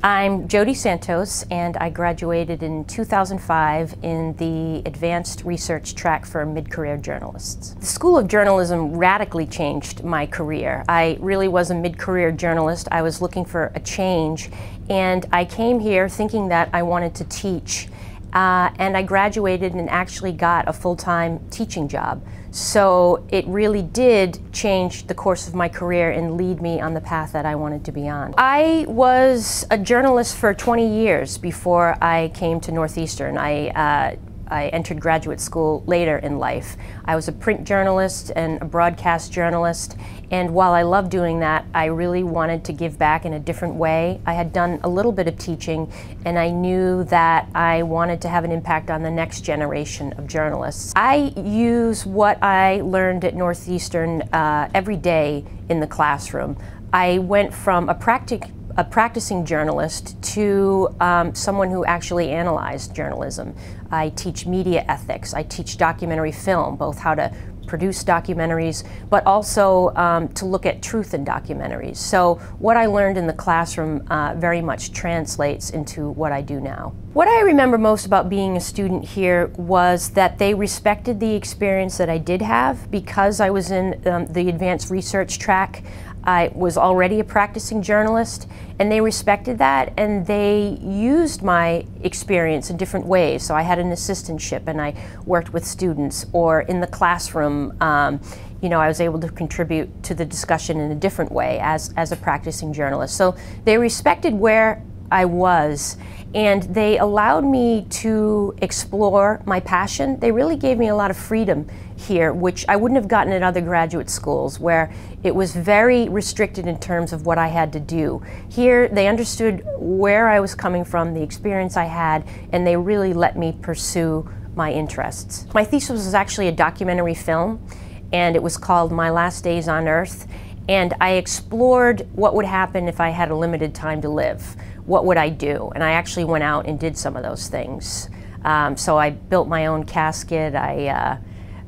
I'm Jody Santos, and I graduated in 2005 in the advanced research track for mid-career journalists. The School of Journalism radically changed my career. I really was a mid-career journalist. I was looking for a change, and I came here thinking that I wanted to teach. And I graduated and actually got a full-time teaching job. So it really did change the course of my career and lead me on the path that I wanted to be on. I was a journalist for 20 years before I came to Northeastern. I entered graduate school later in life. I was a print journalist and a broadcast journalist, and while I loved doing that, I really wanted to give back in a different way. I had done a little bit of teaching, and I knew that I wanted to have an impact on the next generation of journalists. I use what I learned at Northeastern every day in the classroom. I went from a practicing journalist to someone who actually analyzed journalism. I teach media ethics, I teach documentary film, both how to produce documentaries, but also to look at truth in documentaries. So what I learned in the classroom very much translates into what I do now. What I remember most about being a student here was that they respected the experience that I did have. Because I was in the advanced research track, I was already a practicing journalist, and they respected that, and they used my experience in different ways. So I had an assistantship, and I worked with students, or in the classroom, you know, I was able to contribute to the discussion in a different way as a practicing journalist. So they respected where I was, and they allowed me to explore my passion. They really gave me a lot of freedom here, which I wouldn't have gotten at other graduate schools, where it was very restricted in terms of what I had to do. Here, they understood where I was coming from, the experience I had, and they really let me pursue my interests. My thesis was actually a documentary film, and it was called My Last Days on Earth, and I explored what would happen if I had a limited time to live. What would I do? And I actually went out and did some of those things. So I built my own casket. I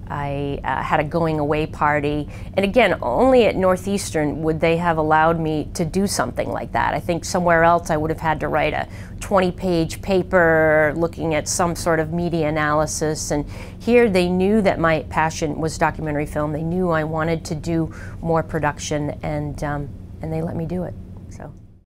had a going away party. And again, only at Northeastern would they have allowed me to do something like that. I think somewhere else I would have had to write a 20-page paper looking at some sort of media analysis. And here they knew that my passion was documentary film. They knew I wanted to do more production, and they let me do it.